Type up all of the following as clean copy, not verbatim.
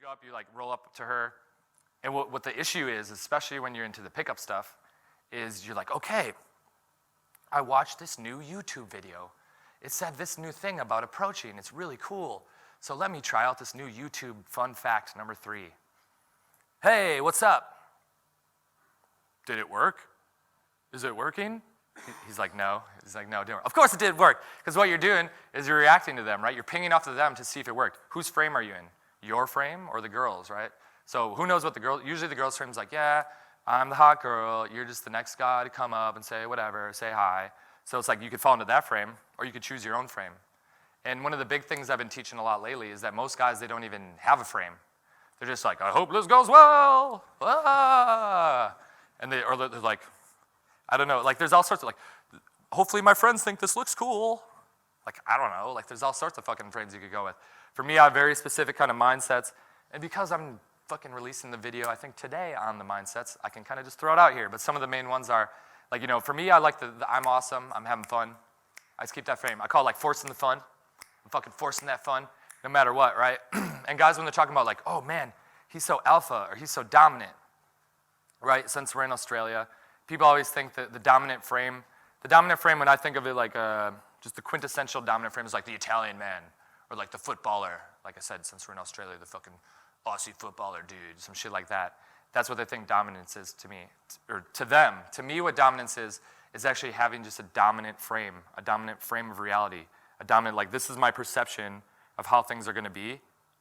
go up, you like roll up to her. And what the issue is, especially when you're into the pickup stuff, is you're like, okay, I watched this new YouTube video. It said this new thing about approaching. It's really cool. So let me try out this new YouTube fun fact number 3. Hey, what's up? Did it work? Is it working? He's like, no. He's like, no, it didn't work. Of course it did work, because what you're doing is you're reacting to them, right? You're pinging off to them to see if it worked. Whose frame are you in? Your frame or the girl's, right? So who knows what the girl, usually the girl's frame's like, yeah, I'm the hot girl, you're just the next guy to come up and say whatever, say hi. So it's like you could fall into that frame, or you could choose your own frame. And one of the big things I've been teaching a lot lately is that most guys, they don't even have a frame. They're just like, I hope this goes well. Ah. And they're like, I don't know, like there's all sorts of like, hopefully my friends think this looks cool. Like, I don't know, like there's all sorts of fucking frames you could go with. For me, I have very specific kind of mindsets. And because I'm fucking releasing the video, I think today on the mindsets, I can kind of just throw it out here. But some of the main ones are, like, you know, for me, I like the I'm awesome, I'm having fun. I just keep that frame. I call it like forcing the fun. I'm fucking forcing that fun, no matter what, right? And guys, when they're talking about like, oh man, he's so alpha, or he's so dominant, right? Since we're in Australia, people always think that the dominant frame, when I think of it like just the quintessential dominant frame is like the Italian man, or like the footballer. Like I said, since we're in Australia, the fucking Aussie footballer dude, some shit like that. That's what they think dominance is to me, or to them. To me, what dominance is actually having just a dominant frame of reality. A dominant, like this is my perception of how things are gonna be,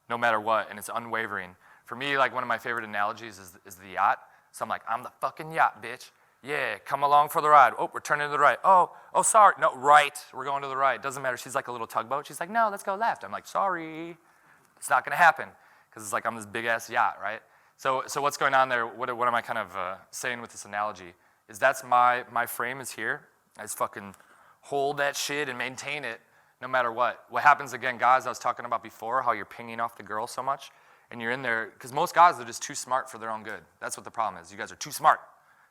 no matter what, and it's unwavering. For me, like one of my favorite analogies is the yacht. So I'm like, I'm the fucking yacht, bitch. Yeah, come along for the ride. Oh, we're turning to the right. Oh, sorry. No, right. We're going to the right. Doesn't matter. She's like a little tugboat. She's like, no, let's go left. I'm like, sorry. It's not gonna happen. Because it's like I'm this big-ass yacht, right? So what's going on there, what am I kind of saying with this analogy, is that's my frame is here. I just fucking hold that shit and maintain it no matter what. What happens, again, guys, I was talking about before, how you're pinging off the girl so much, and you're in there, because most guys are just too smart for their own good. That's what the problem is. You guys are too smart.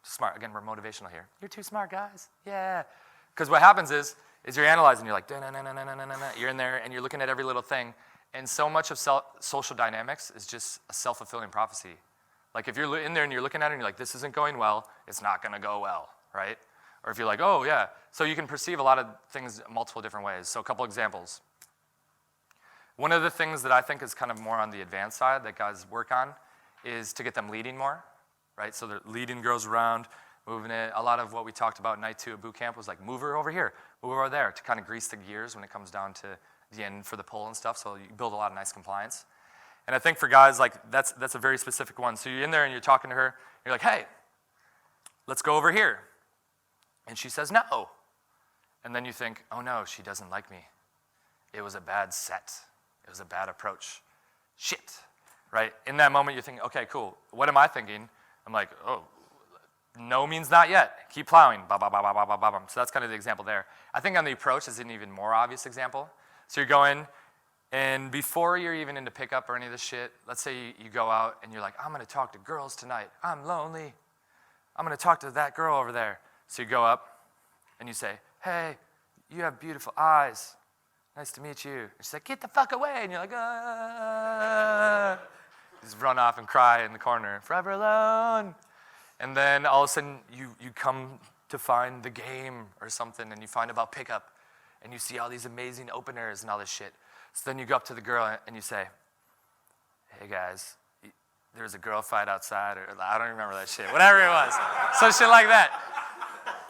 Too smart. Again, we're motivational here. You're too smart, guys. Yeah. Because what happens is you're analyzing, you're like, you're in there, and you're looking at every little thing. And so much of social dynamics is just a self-fulfilling prophecy. Like if you're in there and you're looking at it and you're like, this isn't going well, it's not gonna go well, right? Or if you're like, oh yeah. So you can perceive a lot of things multiple different ways. So a couple examples. One of the things that I think is kind of more on the advanced side that guys work on is to get them leading more, right? So they're leading girls around, moving it. A lot of what we talked about night 2 at boot camp was like, move her over here, move her over there, to kind of grease the gears when it comes down to the end for the pull and stuff, so you build a lot of nice compliance. And I think for guys, like that's a very specific one. So you're in there and you're talking to her, you're like, hey, let's go over here. And she says no. And then you think, oh no, she doesn't like me. It was a bad set. It was a bad approach. Shit, right? In that moment, you're thinking, okay, cool. What am I thinking? I'm like, oh, no means not yet. Keep plowing. Ba, ba, ba, ba, ba, ba, ba. So that's kind of the example there. I think on the approach is an even more obvious example. So you're going, and before you're even into pickup or any of this shit, let's say you go out and you're like, I'm gonna talk to girls tonight. I'm lonely. I'm gonna talk to that girl over there. So you go up and you say, hey, you have beautiful eyes. Nice to meet you. And she's like, get the fuck away. And you're like, ah. You just run off and cry in the corner, forever alone. And then all of a sudden you come to find the game or something, and you find about pickup. And you see all these amazing openers and all this shit. So then you go up to the girl and you say, hey guys, there's a girl fight outside, or I don't remember that shit, whatever it was. Some shit like that.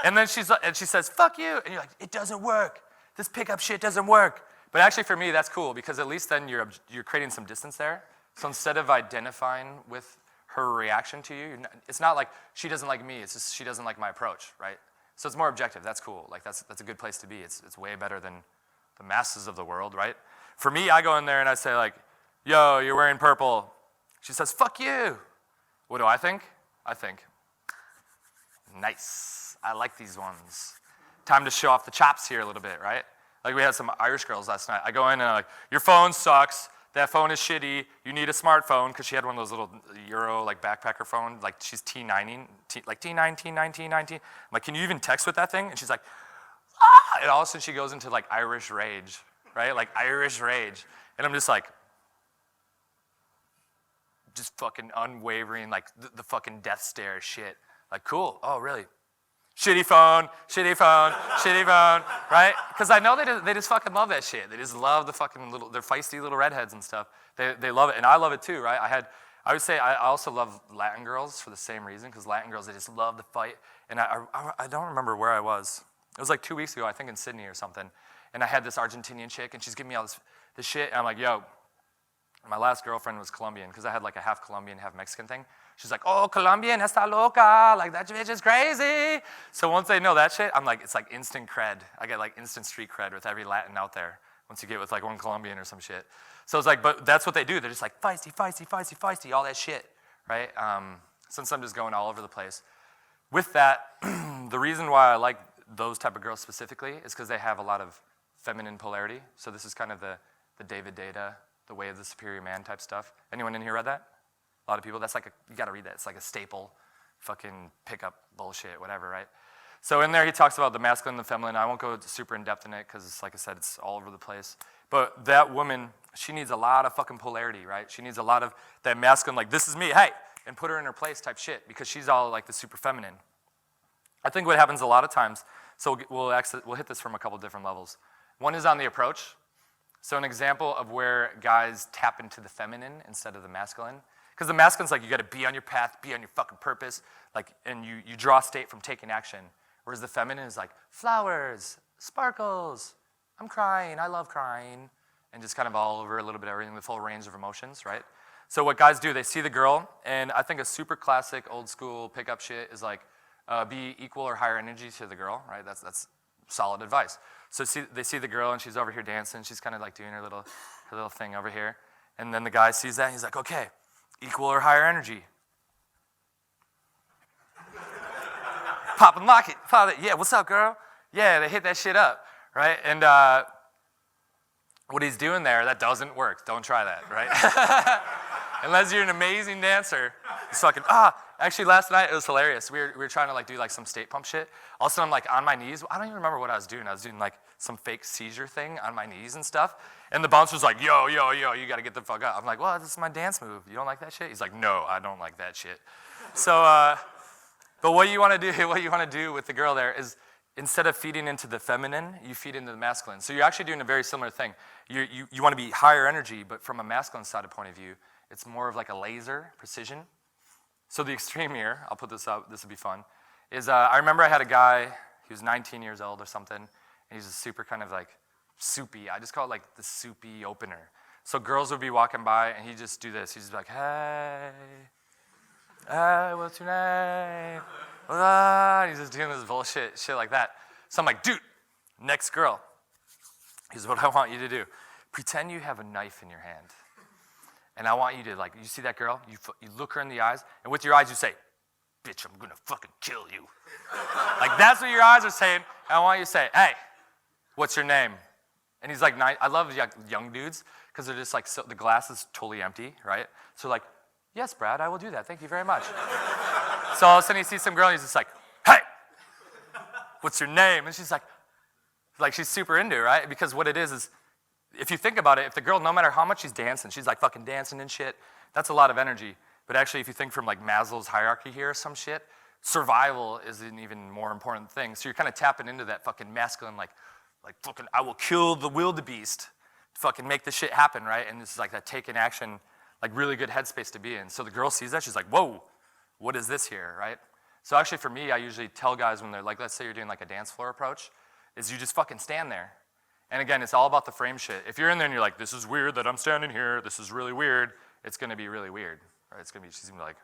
And then she says, fuck you. And you're like, it doesn't work. This pickup shit doesn't work. But actually for me, that's cool, because at least then you're creating some distance there. So instead of identifying with her reaction to you, it's not like she doesn't like me, it's just she doesn't like my approach, right? So it's more objective. That's cool. Like that's a good place to be. It's way better than the masses of the world, right? For me, I go in there and I say like, yo, you're wearing purple. She says, fuck you. What do I think? I think, nice. I like these ones. Time to show off the chops here a little bit, right? Like we had some Irish girls last night. I go in and I'm like, your phone sucks. That phone is shitty. You need a smartphone, because she had one of those little Euro like backpacker phones. Like she's T9, like T9, T9, T19. I'm like, can you even text with that thing? And she's like, ah! And all of a sudden she goes into like Irish rage, right? Like Irish rage. And I'm just like, fucking unwavering, like the fucking death stare shit. Like, cool, oh, really? Shitty phone, shitty phone, shitty phone, right? Because I know they just fucking love that shit. They just love the fucking they're feisty little redheads and stuff. They love it, and I love it too, right? I would say I also love Latin girls for the same reason, because Latin girls, they just love to fight. And I don't remember where I was. It was like 2 weeks ago, I think in Sydney or something. And I had this Argentinian chick, and she's giving me all this shit, and I'm like, yo, my last girlfriend was Colombian, because I had like a half Colombian, half Mexican thing. She's like, oh, Colombian, está loca, like that bitch is crazy. So once they know that shit, I'm like, it's like instant cred. I get like instant street cred with every Latin out there, once you get with like one Colombian or some shit. So it's like, but that's what they do. They're just like feisty, feisty, feisty, feisty, all that shit, right? Since I'm just going all over the place. With that, the reason why I like those type of girls specifically is because they have a lot of feminine polarity. So this is kind of the David Data, the way of the superior man type stuff. Anyone in here read that? A lot of people. That's like you got to read that. It's like a staple, fucking pickup bullshit, whatever, right? So in there he talks about the masculine and the feminine. I won't go super in depth in it because, like I said, it's all over the place. But that woman, she needs a lot of fucking polarity, right? She needs a lot of that masculine, like, this is me, hey, and put her in her place type shit, because she's all like the super feminine. I think what happens a lot of times, so we'll hit this from a couple different levels. One is on the approach. So an example of where guys tap into the feminine instead of the masculine. Because the masculine's like, you got to be on your path, be on your fucking purpose, like, and you draw state from taking action. Whereas the feminine is like, flowers, sparkles, I'm crying, I love crying, and just kind of all over a little bit of everything, the full range of emotions, right? So what guys do, they see the girl, and I think a super classic old school pickup shit is like, be equal or higher energy to the girl, right? That's solid advice. So they see the girl, and she's over here dancing, she's kind of like doing her little thing over here, and then the guy sees that, and he's like, okay, equal or higher energy. Pop and lock it. Yeah, what's up, girl? Yeah, they hit that shit up, right? And what he's doing there, that doesn't work. Don't try that, right? Unless you're an amazing dancer. It's fucking, Actually, last night, it was hilarious. We were trying to like do like some state pump shit. All of a sudden, I'm like on my knees. I don't even remember what I was doing. I was doing like some fake seizure thing on my knees and stuff. And the bouncer's like, yo, you got to get the fuck up. I'm like, well, this is my dance move. You don't like that shit? He's like, no, I don't like that shit. So, but what you want to do with the girl there is, instead of feeding into the feminine, you feed into the masculine. So you're actually doing a very similar thing. You want to be higher energy, but from a masculine side of point of view, it's more of like a laser precision. So the extreme here, I'll put this up, this will be fun, is I remember I had a guy, he was 19 years old or something, and he's a super kind of like soupy, I just call it like the soupy opener. So girls would be walking by, and he'd just do this. He'd just be like, hey, what's your name? He's just doing this bullshit, shit like that. So I'm like, dude, next girl, here's what I want you to do. Pretend you have a knife in your hand. And I want you to, like, you see that girl? You look her in the eyes, and with your eyes you say, bitch, I'm gonna fucking kill you. Like, that's what your eyes are saying. And I want you to say, hey, what's your name? And he's like, I love young dudes, because they're just like, so the glass is totally empty, right? So like, yes, Brad, I will do that. Thank you very much. So all of a sudden he sees some girl, and he's just like, hey, what's your name? And she's like she's super into it, right? Because what it is, if you think about it, if the girl, no matter how much she's dancing, she's like fucking dancing and shit, that's a lot of energy. But actually, if you think from like Maslow's hierarchy here or some shit, survival is an even more important thing. So you're kind of tapping into that fucking masculine, like fucking, I will kill the wildebeest, fucking make the shit happen, right? And this is like that taking action, like really good headspace to be in. So the girl sees that, she's like, whoa, what is this here, right? So actually for me, I usually tell guys when they're like, let's say you're doing like a dance floor approach, is you just fucking stand there. And again, it's all about the frame shit. If you're in there and you're like, this is weird that I'm standing here, this is really weird, it's gonna be really weird, right? She's gonna be like,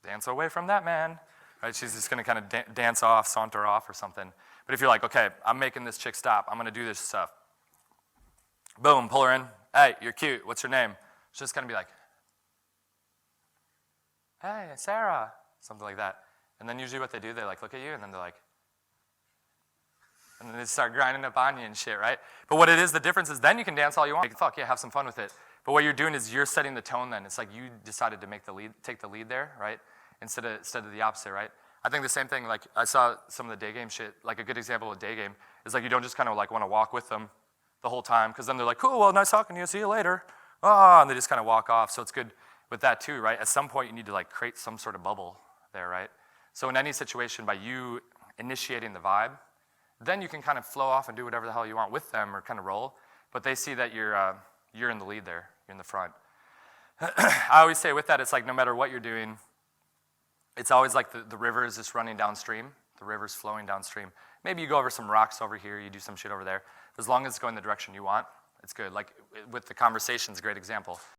dance away from that man, right? She's just gonna kind of dance off, saunter off or something. But if you're like, okay, I'm making this chick stop, I'm gonna do this stuff. Boom, pull her in. Hey, you're cute, what's your name? She's just gonna be like, hey, Sarah, something like that. And then usually what they do, they like look at you and then they're like, and then they start grinding up on you and shit, right? But what it is, the difference is then you can dance all you want. Like, fuck yeah, have some fun with it. But what you're doing is you're setting the tone then. It's like you decided to take the lead there, right? Instead of the opposite, right? I think the same thing, like I saw some of the day game shit, like a good example of day game is like you don't just kind of like want to walk with them the whole time, because then they're like, cool, well, nice talking to you, see you later. And they just kind of walk off. So it's good with that too, right? At some point you need to like create some sort of bubble there, right? So in any situation, by you initiating the vibe, then you can kind of flow off and do whatever the hell you want with them or kind of roll, but they see that you're in the lead there, you're in the front. I always say with that, it's like no matter what you're doing, it's always like the river is just running downstream, the river's flowing downstream. Maybe you go over some rocks over here, you do some shit over there. As long as it's going the direction you want, it's good. Like with the conversation, it's a great example.